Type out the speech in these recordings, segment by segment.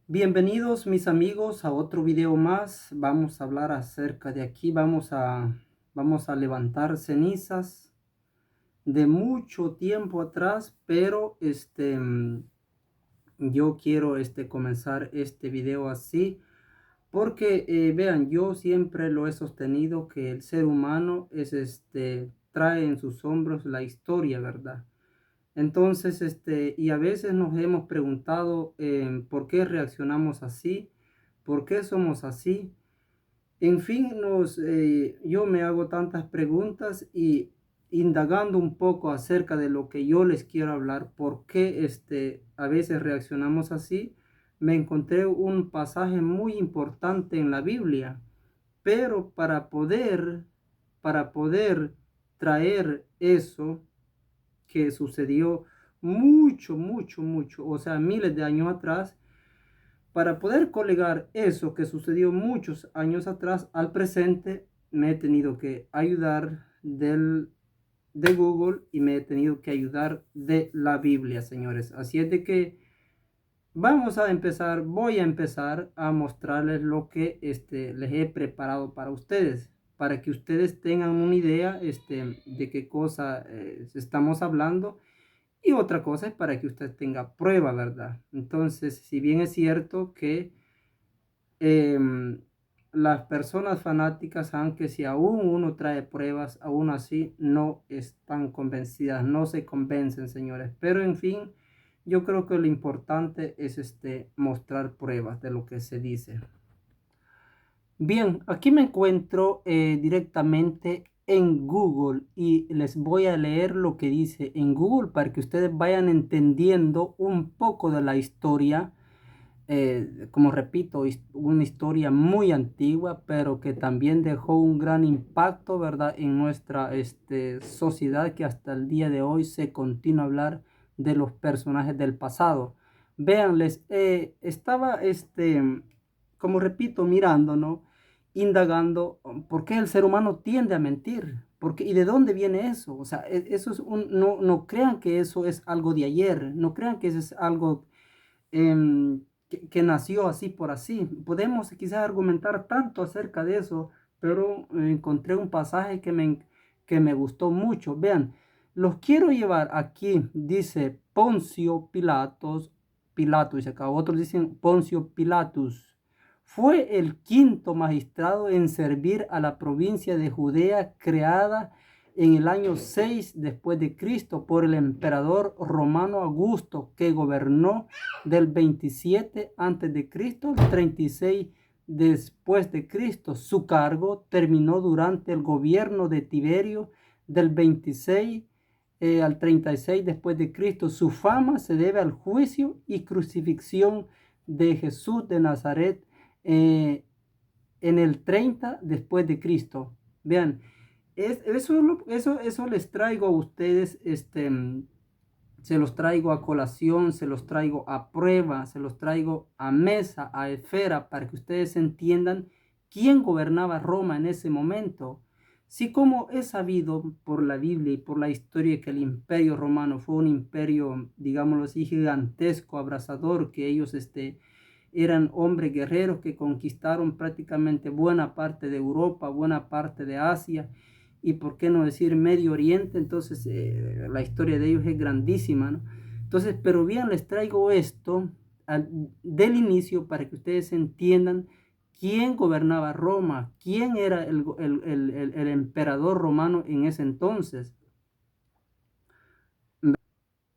Bienvenidos mis amigos a otro video más. Vamos a hablar acerca de aquí. Vamos a levantar cenizas de mucho tiempo atrás, pero yo quiero comenzar este video así porque vean, yo siempre lo he sostenido que el ser humano trae en sus hombros la historia, ¿verdad? Entonces, y a veces nos hemos preguntado por qué reaccionamos así, por qué somos así. En fin, yo me hago tantas preguntas y indagando un poco acerca de lo que yo les quiero hablar, por qué a veces reaccionamos así, me encontré un pasaje muy importante en la Biblia, pero para poder traer eso que sucedió mucho, o sea, miles de años atrás, para poder colegar eso que sucedió muchos años atrás al presente, me he tenido que ayudar de Google y me he tenido que ayudar de la Biblia, señores. Así es de que voy a empezar a mostrarles lo que les he preparado para ustedes, para que ustedes tengan una idea de qué cosa estamos hablando y otra cosa es para que usted tenga prueba, ¿verdad? Entonces, si bien es cierto que em, las personas fanáticas, aunque si aún uno trae pruebas, aún así no están convencidas, no se convencen, señores. Pero en fin, yo creo que lo importante es mostrar pruebas de lo que se dice. Bien, aquí me encuentro directamente en Google y les voy a leer lo que dice en Google para que ustedes vayan entendiendo un poco de la historia. Como repito, una historia muy antigua, pero que también dejó un gran impacto, ¿verdad? En nuestra sociedad, que hasta el día de hoy se continúa a hablar de los personajes del pasado. Vean, estaba, como repito, mirando, ¿no? Indagando por qué el ser humano tiende a mentir. ¿Y de dónde viene eso? O sea, eso es no crean que eso es algo de ayer, no crean que eso es algo que nació así por así. Podemos quizás argumentar tanto acerca de eso, pero encontré un pasaje que me gustó mucho. Vean, los quiero llevar aquí, dice Poncio Pilatus, y acá otros dicen Poncio Pilatus. Fue el quinto magistrado en servir a la provincia de Judea, creada en el año 6 después de Cristo por el emperador romano Augusto, que gobernó del 27 antes de Cristo al 36 después de Cristo. Su cargo terminó durante el gobierno de Tiberio del 26 al 36 después de Cristo. Su fama se debe al juicio y crucifixión de Jesús de Nazaret eh, en el 30 después de Cristo. Vean, eso les traigo a ustedes, se los traigo a colación, se los traigo a prueba, se los traigo a mesa, a esfera, para que ustedes entiendan quién gobernaba Roma en ese momento. Sí, como es sabido por la Biblia y por la historia que el imperio romano fue un imperio, digámoslo así, gigantesco, abrasador, que ellos eran hombres guerreros que conquistaron prácticamente buena parte de Europa, buena parte de Asia y por qué no decir Medio Oriente. Entonces la historia de ellos es grandísima, ¿no? Entonces, pero bien, les traigo esto del inicio para que ustedes entiendan quién gobernaba Roma, quién era el emperador romano en ese entonces.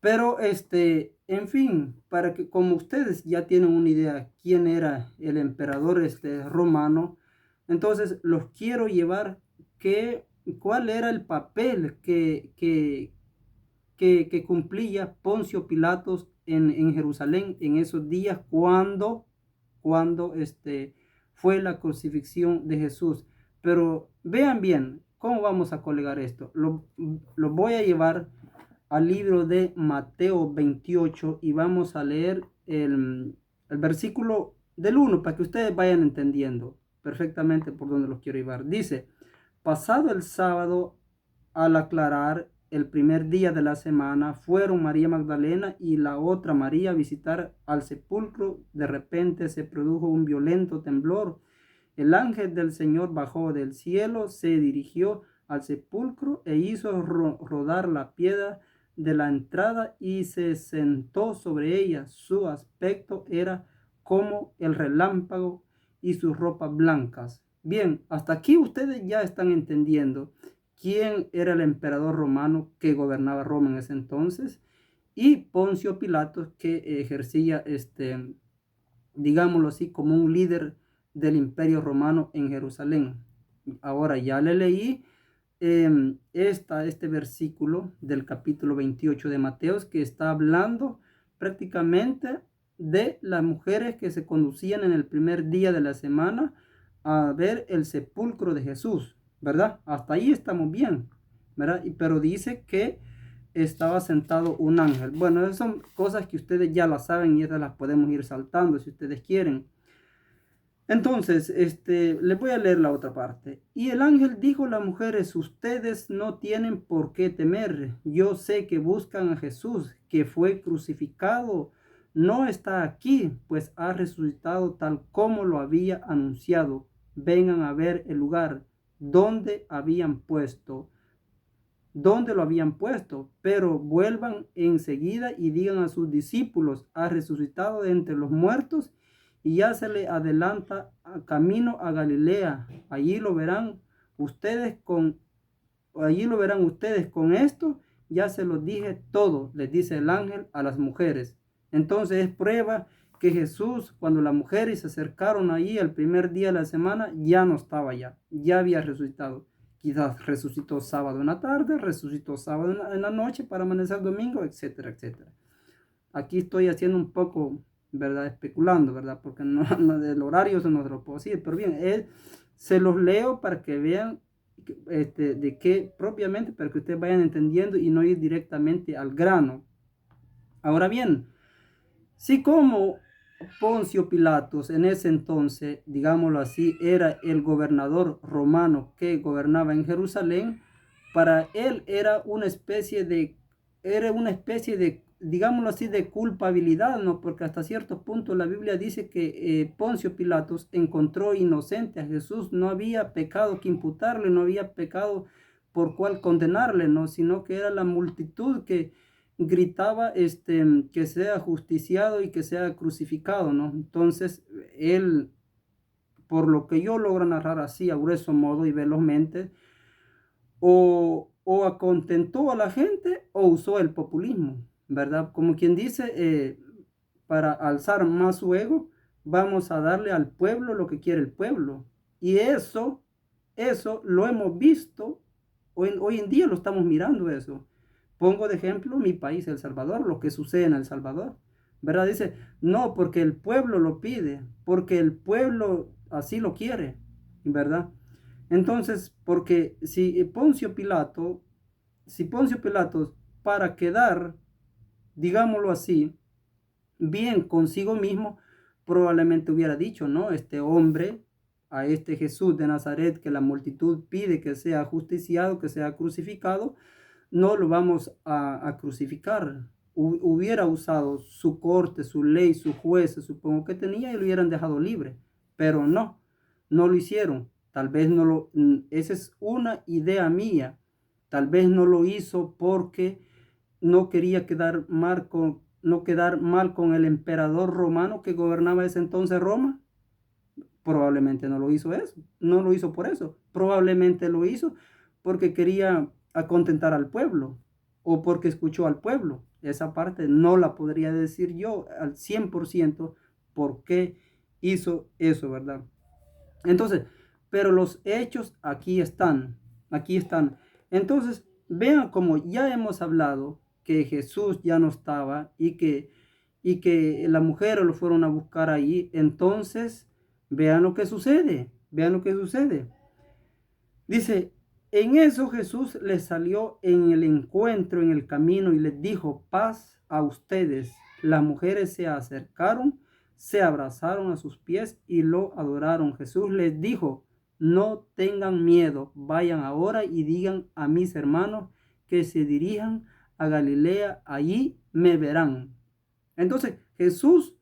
Pero en fin, para que como ustedes ya tienen una idea quién era el emperador romano, entonces los quiero llevar que cuál era el papel que cumplía Poncio Pilatos en Jerusalén en esos días cuando fue la crucifixión de Jesús. Pero vean bien cómo vamos a colegar esto. Lo voy a llevar al libro de Mateo 28 y vamos a leer el versículo del 1 para que ustedes vayan entendiendo perfectamente por dónde los quiero llevar. Dice, pasado el sábado, al aclarar, el primer día de la semana, fueron María Magdalena y la otra María a visitar al sepulcro. De repente se produjo un violento temblor. El ángel del Señor bajó del cielo, se dirigió al sepulcro e hizo rodar la piedra de la entrada y se sentó sobre ella. Su aspecto era como el relámpago y sus ropas blancas. Bien, hasta aquí ustedes ya están entendiendo quién era el emperador romano que gobernaba Roma en ese entonces y Poncio Pilatos que ejercía digámoslo así, como un líder del imperio romano en Jerusalén. Ahora ya le leí este versículo del capítulo 28 de Mateos que está hablando prácticamente de las mujeres que se conducían en el primer día de la semana a ver el sepulcro de Jesús, ¿verdad? Hasta ahí estamos bien, ¿verdad? Pero dice que estaba sentado un ángel. Bueno, esas son cosas que ustedes ya las saben y esas las podemos ir saltando si ustedes quieren. Entonces, les voy a leer la otra parte. Y el ángel dijo a las mujeres, ustedes no tienen por qué temer. Yo sé que buscan a Jesús, que fue crucificado. No está aquí, pues ha resucitado tal como lo había anunciado. Vengan a ver el lugar donde lo habían puesto, pero vuelvan enseguida y digan a sus discípulos, ha resucitado de entre los muertos y ya se le adelanta a camino a Galilea. Allí lo verán ustedes con esto, ya se los dije todo, les dice el ángel a las mujeres. Entonces es prueba que Jesús, cuando las mujeres se acercaron allí el primer día de la semana, ya no estaba ya había resucitado. Quizás resucitó sábado en la tarde, resucitó sábado en la noche para amanecer domingo, etcétera, etcétera. Aquí estoy haciendo un poco, ¿verdad? Especulando, ¿verdad? Porque el horario eso no se lo puedo decir, pero bien, se los leo para que vean de qué propiamente, para que ustedes vayan entendiendo y no ir directamente al grano. Ahora bien, si como Poncio Pilatos en ese entonces, digámoslo así, era el gobernador romano que gobernaba en Jerusalén, para él era una especie de, digámoslo así, de culpabilidad, ¿no? Porque hasta cierto punto la Biblia dice que Poncio Pilatos encontró inocente a Jesús, no había pecado que imputarle, no había pecado por cual condenarle, ¿no? Sino que era la multitud que gritaba que sea justiciado y que sea crucificado, ¿no? Entonces, él, por lo que yo logro narrar así a grueso modo y velozmente, o acontentó a la gente o usó el populismo, ¿verdad? Como quien dice, para alzar más su ego, vamos a darle al pueblo lo que quiere el pueblo. Y eso lo hemos visto, hoy en día lo estamos mirando eso. Pongo de ejemplo mi país, El Salvador, lo que sucede en El Salvador, ¿verdad? Dice, no, porque el pueblo lo pide, porque el pueblo así lo quiere, ¿verdad? Entonces, porque si Poncio Pilatos, para quedar, digámoslo así, bien consigo mismo, probablemente hubiera dicho, ¿no? Este hombre, a este Jesús de Nazaret, que la multitud pide que sea justiciado, que sea crucificado, no lo vamos a crucificar. Hubiera usado su corte, su ley, su juez, supongo que tenía, y lo hubieran dejado libre, pero no lo hicieron. Tal vez esa es una idea mía. Tal vez no lo hizo porque no quería no quedar mal con el emperador romano que gobernaba ese entonces Roma. Probablemente no lo hizo eso, no lo hizo por eso. Probablemente lo hizo porque quería contentar al pueblo o porque escuchó al pueblo. Esa parte no la podría decir yo al 100% por qué hizo eso, ¿verdad? Entonces, pero los hechos aquí están, aquí están. Entonces, vean como ya hemos hablado que Jesús ya no estaba y que la mujer lo fueron a buscar ahí. Entonces, vean lo que sucede, vean lo que sucede. Dice, en eso Jesús les salió en el encuentro, en el camino, y les dijo, paz a ustedes. Las mujeres se acercaron, se abrazaron a sus pies y lo adoraron. Jesús les dijo, no tengan miedo, vayan ahora y digan a mis hermanos que se dirijan a Galilea, allí me verán. Entonces Jesús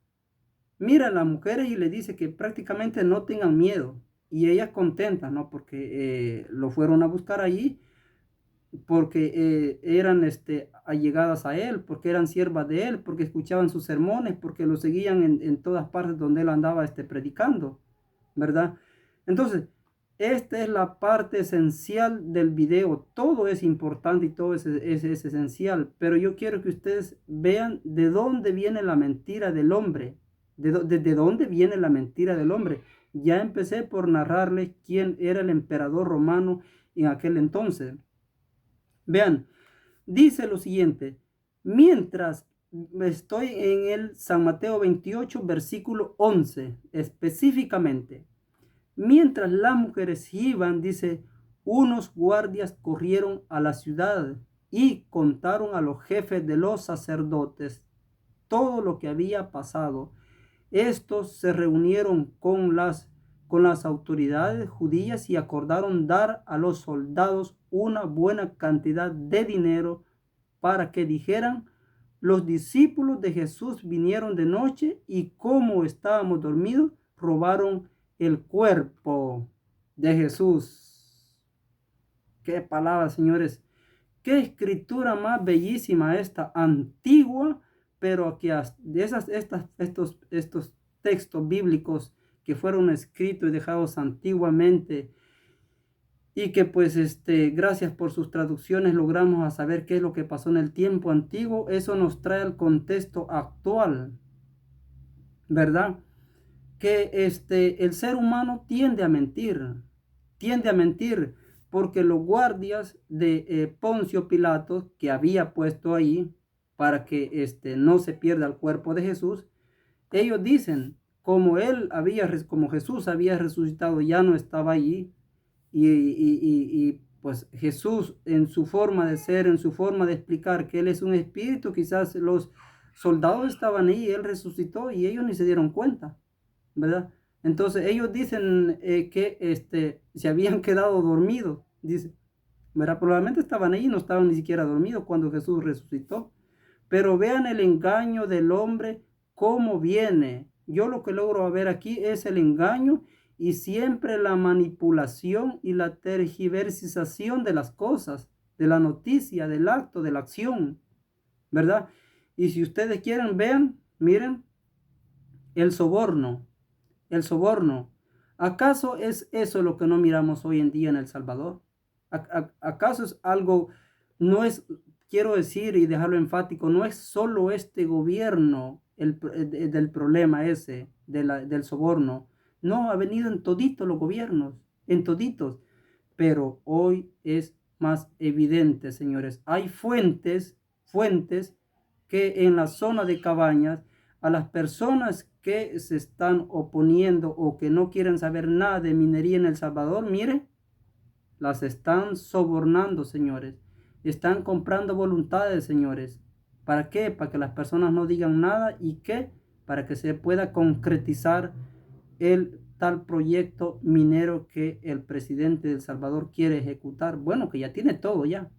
mira a las mujeres y le dice que prácticamente no tengan miedo. Y ellas contentas, ¿no? Porque lo fueron a buscar allí, porque eran allegadas a él, porque eran siervas de él, porque escuchaban sus sermones, porque lo seguían en todas partes donde él andaba predicando, ¿verdad? Entonces, esta es la parte esencial del video. Todo es importante y todo es esencial, pero yo quiero que ustedes vean de dónde viene la mentira del hombre, de dónde viene la mentira del hombre. Ya empecé por narrarles quién era el emperador romano en aquel entonces. Vean, dice lo siguiente: mientras estoy en el San Mateo 28, versículo 11, específicamente, mientras las mujeres iban, dice, unos guardias corrieron a la ciudad y contaron a los jefes de los sacerdotes todo lo que había pasado. Estos se reunieron con las autoridades judías y acordaron dar a los soldados una buena cantidad de dinero para que dijeran: los discípulos de Jesús vinieron de noche y como estábamos dormidos, robaron el cuerpo de Jesús. Qué palabras, señores. Qué escritura más bellísima esta, antigua, pero que de estos textos bíblicos que fueron escritos y dejados antiguamente, y que pues gracias por sus traducciones logramos a saber qué es lo que pasó en el tiempo antiguo. Eso nos trae al contexto actual, ¿verdad? Que el ser humano tiende a mentir, porque los guardias de Poncio Pilato, que había puesto ahí para que no se pierda el cuerpo de Jesús, ellos dicen, como Jesús había resucitado, ya no estaba allí, y pues Jesús, en su forma de ser, en su forma de explicar que Él es un espíritu, quizás los soldados estaban ahí, Él resucitó y ellos ni se dieron cuenta, ¿verdad? Entonces ellos dicen que se habían quedado dormidos, dice, ¿verdad? Probablemente estaban ahí, no estaban ni siquiera dormidos cuando Jesús resucitó. Pero vean el engaño del hombre, cómo viene. Yo lo que logro ver aquí es el engaño y siempre la manipulación y la tergiversación de las cosas, de la noticia, del acto, de la acción, ¿verdad? Y si ustedes quieren, vean, miren, el soborno. El soborno. ¿Acaso es eso lo que no miramos hoy en día en El Salvador? ¿Acaso es algo, no es, quiero decir y dejarlo enfático, no es solo este gobierno del problema ese, del soborno? No, ha venido en toditos los gobiernos, en toditos. Pero hoy es más evidente, señores. Hay fuentes que en la zona de Cabañas, a las personas que se están oponiendo o que no quieren saber nada de minería en El Salvador, mire, las están sobornando, señores. Están comprando voluntades, señores. ¿Para qué? Para que las personas no digan nada y que para que se pueda concretizar el tal proyecto minero que el presidente de El Salvador quiere ejecutar. Bueno, que ya tiene todo, ya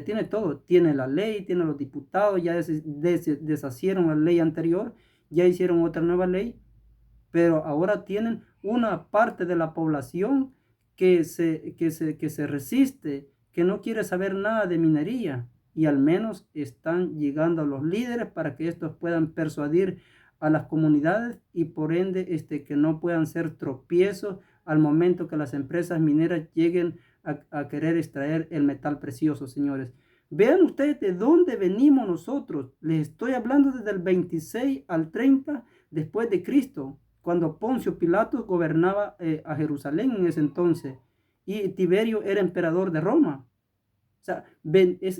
tiene todo. Tiene la ley, tiene los diputados, ya deshacieron la ley anterior, ya hicieron otra nueva ley, pero ahora tienen una parte de la población que se resiste, que no quiere saber nada de minería, y al menos están llegando a los líderes para que estos puedan persuadir a las comunidades y por ende que no puedan ser tropiezos al momento que las empresas mineras lleguen a querer extraer el metal precioso, señores. Vean ustedes de dónde venimos nosotros. Les estoy hablando desde el 26 al 30 después de Cristo, cuando Poncio Pilato gobernaba a Jerusalén en ese entonces y Tiberio era emperador de Roma. O sea,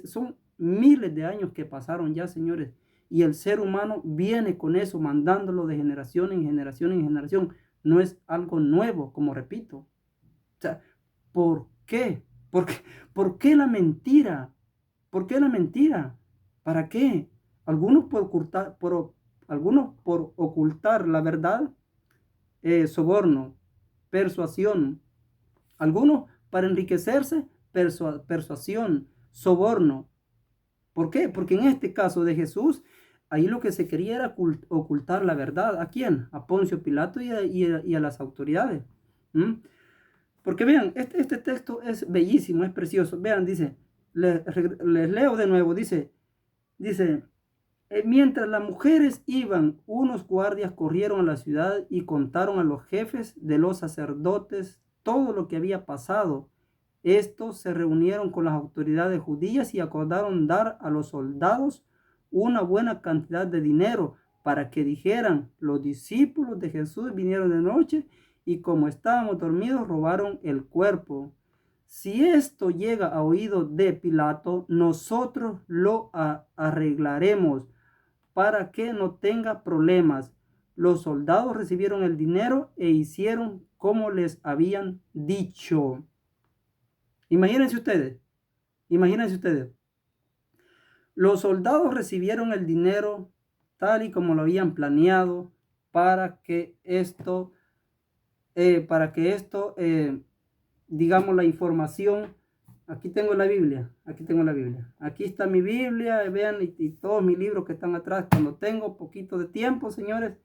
son miles de años que pasaron ya, señores, y el ser humano viene con eso, mandándolo de generación en generación en generación. No es algo nuevo, como repito. O sea, ¿por qué? ¿Por qué la mentira? ¿Por qué la mentira? ¿Para qué? Algunos por ocultar la verdad, soborno, persuasión. Algunos para enriquecerse, persuasión. soborno. ¿Por qué? Porque en este caso de Jesús, ahí lo que se quería era ocultar la verdad. ¿A quién? A Poncio Pilato y a las autoridades. ¿Mm? Porque vean, este texto es bellísimo, es precioso. Vean, dice, les leo de nuevo, dice, mientras las mujeres iban, unos guardias corrieron a la ciudad y contaron a los jefes de los sacerdotes todo lo que había pasado. Estos se reunieron con las autoridades judías y acordaron dar a los soldados una buena cantidad de dinero para que dijeran, los discípulos de Jesús vinieron de noche y como estábamos dormidos robaron el cuerpo. Si esto llega a oído de Pilato, nosotros lo arreglaremos para que no tenga problemas. Los soldados recibieron el dinero e hicieron como les habían dicho. Imagínense ustedes, imagínense ustedes. Los soldados recibieron el dinero tal y como lo habían planeado para que esto, digamos, la información. Aquí tengo la Biblia, aquí tengo la Biblia. Aquí está mi Biblia, vean, y todos mis libros que están atrás. Cuando tengo poquito de tiempo, señores,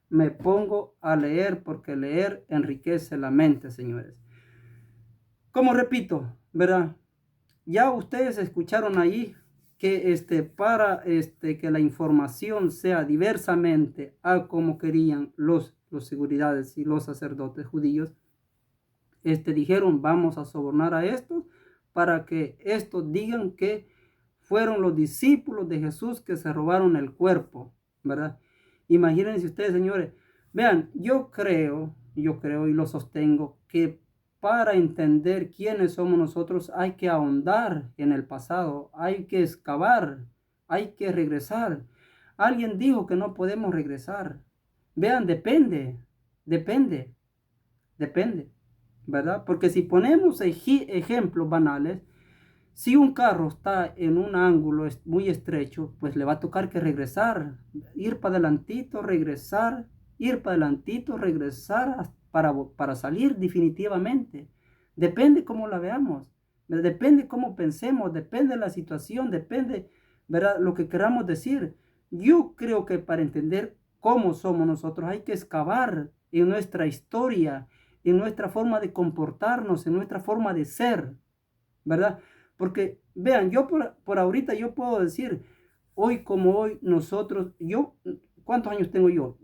me pongo a leer porque leer enriquece la mente, señores. Como repito, ¿verdad? Ya ustedes escucharon ahí que para que la información sea diversamente a como querían los seguridades y los sacerdotes judíos, dijeron, vamos a sobornar a estos para que estos digan que fueron los discípulos de Jesús que se robaron el cuerpo, ¿verdad? Imagínense ustedes, señores. Vean, yo creo y lo sostengo que para entender quiénes somos nosotros hay que ahondar en el pasado, hay que excavar, hay que regresar. Alguien dijo que no podemos regresar. Vean, depende, ¿verdad? Porque si ponemos ejemplos banales, si un carro está en un ángulo muy estrecho, pues le va a tocar que regresar, ir para adelantito, regresar, ir para adelantito, regresar para salir definitivamente. Depende cómo la veamos, depende cómo pensemos, depende de la situación, depende, ¿verdad?, lo que queramos decir. Yo creo que para entender cómo somos nosotros hay que excavar en nuestra historia, en nuestra forma de comportarnos, en nuestra forma de ser, ¿verdad? Porque, vean, yo por ahorita yo puedo decir, hoy como hoy nosotros, ¿cuántos años tengo yo?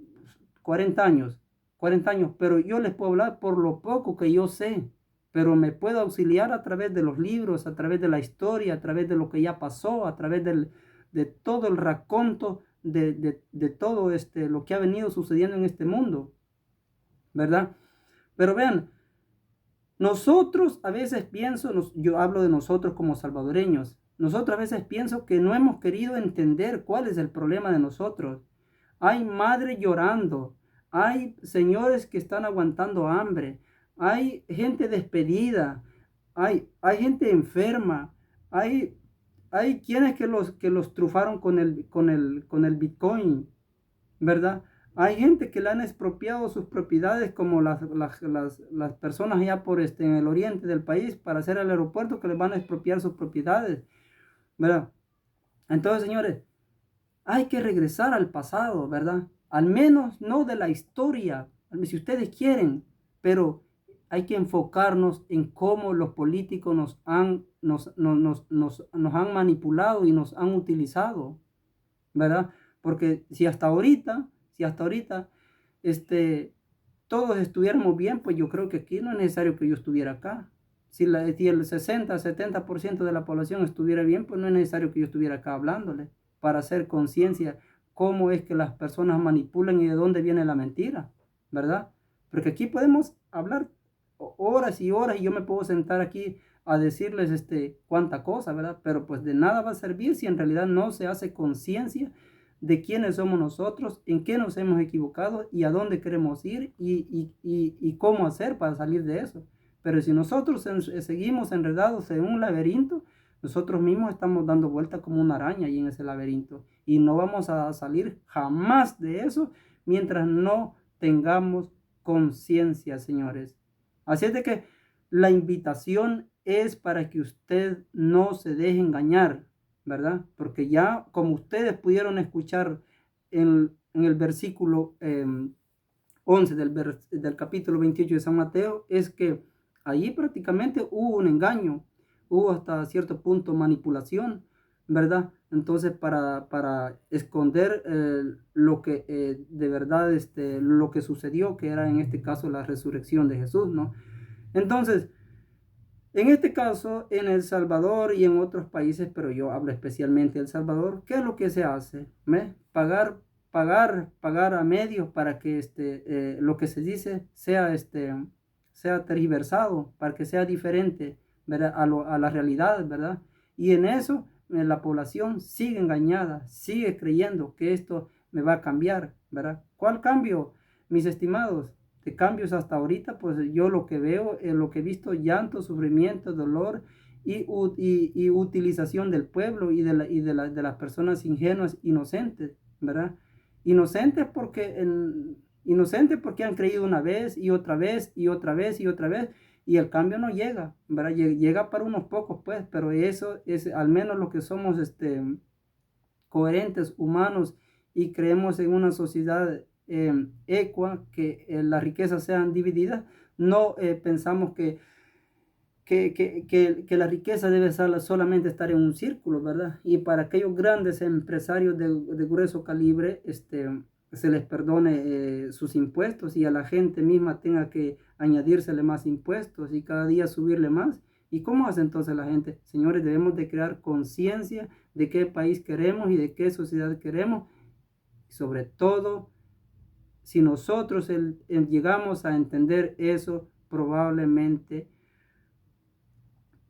40 años, 40 años, pero yo les puedo hablar por lo poco que yo sé, pero me puedo auxiliar a través de los libros, a través de la historia, a través de lo que ya pasó, a través de todo el raconto, de todo lo que ha venido sucediendo en este mundo, ¿verdad? Pero vean, nosotros a veces yo hablo de nosotros como salvadoreños, nosotros a veces pienso que no hemos querido entender cuál es el problema de nosotros. Hay madres llorando, hay señores que están aguantando hambre, hay gente despedida, hay gente enferma, hay quienes que los trufaron con el Bitcoin, ¿verdad? Hay gente que le han expropiado sus propiedades, como las personas allá en el oriente del país, para hacer el aeropuerto, que les van a expropiar sus propiedades, ¿verdad? Entonces, señores, hay que regresar al pasado, ¿verdad? Al menos no de la historia, si ustedes quieren, pero hay que enfocarnos en cómo los políticos nos han manipulado y nos han utilizado, ¿verdad? Porque si hasta ahorita, todos estuviéramos bien, pues yo creo que aquí no es necesario que yo estuviera acá. Si el 60-70% de la población estuviera bien, pues no es necesario que yo estuviera acá hablándole para hacer conciencia cómo es que las personas manipulan y de dónde viene la mentira, ¿verdad? Porque aquí podemos hablar horas y horas y yo me puedo sentar aquí a decirles cuánta cosa, ¿verdad? Pero pues de nada va a servir si en realidad no se hace conciencia de quiénes somos nosotros, en qué nos hemos equivocado y a dónde queremos ir y cómo hacer para salir de eso. Pero si nosotros seguimos enredados en un laberinto, nosotros mismos estamos dando vuelta como una araña ahí en ese laberinto y no vamos a salir jamás de eso mientras no tengamos conciencia, señores. Así es de que la invitación es para que usted no se deje engañar, ¿verdad? Porque ya como ustedes pudieron escuchar en el versículo 11 del capítulo 28 de San Mateo, es que allí prácticamente hubo un engaño, hubo hasta cierto punto manipulación, ¿verdad? Entonces para esconder lo que de verdad, lo que sucedió, que era en este caso la resurrección de Jesús, ¿no? Entonces, en este caso, en El Salvador y en otros países, pero yo hablo especialmente de El Salvador, ¿qué es lo que se hace? Pagar a medios para que lo que se dice sea tergiversado, para que sea diferente, ¿verdad? A la realidad, ¿verdad? Y en eso la población sigue engañada, sigue creyendo que esto me va a cambiar, ¿verdad? ¿Cuál cambio, mis estimados? De cambios hasta ahorita, pues yo lo que veo, lo que he visto, llanto, sufrimiento, dolor y utilización del pueblo y de las personas ingenuas, inocentes, ¿verdad? Inocentes inocentes porque han creído una vez y otra vez y otra vez y otra vez y el cambio no llega, ¿verdad? Llega para unos pocos, pues, pero eso es al menos lo que somos, coherentes, humanos, y creemos en una sociedad ecua, que las riquezas sean divididas. No pensamos que la riqueza debe solamente estar en un círculo, ¿verdad? Y para aquellos grandes empresarios de grueso calibre, se les perdone sus impuestos y a la gente misma tenga que añadírsele más impuestos y cada día subirle más. ¿Y cómo hace entonces la gente? Señores, debemos de crear conciencia de qué país queremos y de qué sociedad queremos. Y sobre todo, si nosotros llegamos a entender eso, probablemente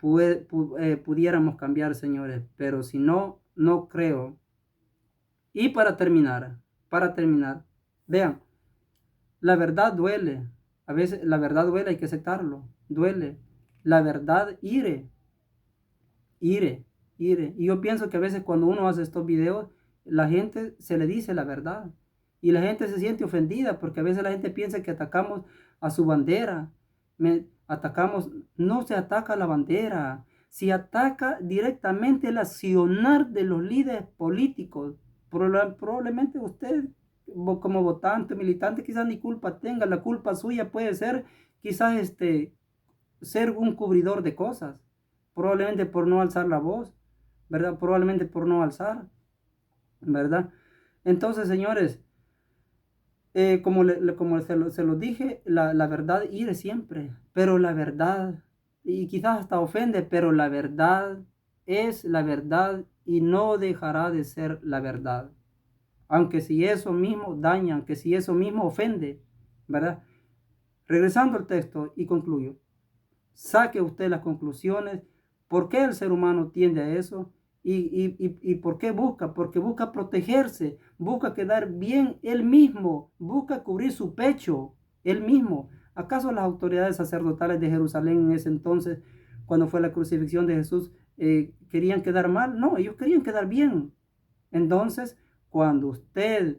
pudiéramos cambiar, señores. Pero si no, no creo. Y para terminar, vean, la verdad duele. A veces la verdad duele, hay que aceptarlo. Duele. La verdad ire. Y yo pienso que a veces cuando uno hace estos videos, la gente se le dice la verdad. Y la gente se siente ofendida porque a veces la gente piensa que atacamos a su bandera. No se ataca a la bandera. Se ataca directamente el accionar de los líderes políticos. Probablemente usted, como votante, militante, quizás ni culpa tenga. La culpa suya puede ser quizás ser un cubridor de cosas, probablemente por no alzar la voz, ¿verdad? Probablemente por no alzar, ¿verdad? Entonces, señores, como se lo dije, la verdad iré siempre, pero la verdad, y quizás hasta ofende, pero la verdad es la verdad y no dejará de ser la verdad. Aunque si eso mismo daña, aunque si eso mismo ofende, ¿verdad? Regresando al texto y concluyo. Saque usted las conclusiones, por qué el ser humano tiende a eso y por qué busca, porque busca protegerse, busca quedar bien él mismo, busca cubrir su pecho él mismo. ¿Acaso las autoridades sacerdotales de Jerusalén en ese entonces, cuando fue la crucifixión de Jesús, querían quedar mal? No, ellos querían quedar bien. Entonces, cuando usted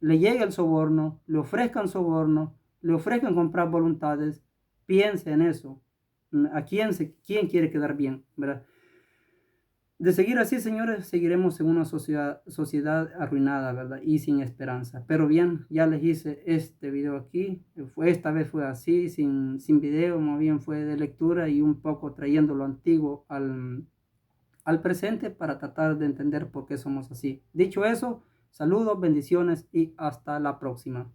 le llegue el soborno, le ofrezcan soborno, le ofrezcan comprar voluntades, piense en eso. ¿A quién quiere quedar bien? ¿Verdad? De seguir así, señores, seguiremos en una sociedad arruinada, ¿verdad? Y sin esperanza. Pero bien, ya les hice este video aquí. Esta vez fue así, sin video, más bien fue de lectura y un poco trayendo lo antiguo al presente para tratar de entender por qué somos así. Dicho eso, saludos, bendiciones y hasta la próxima.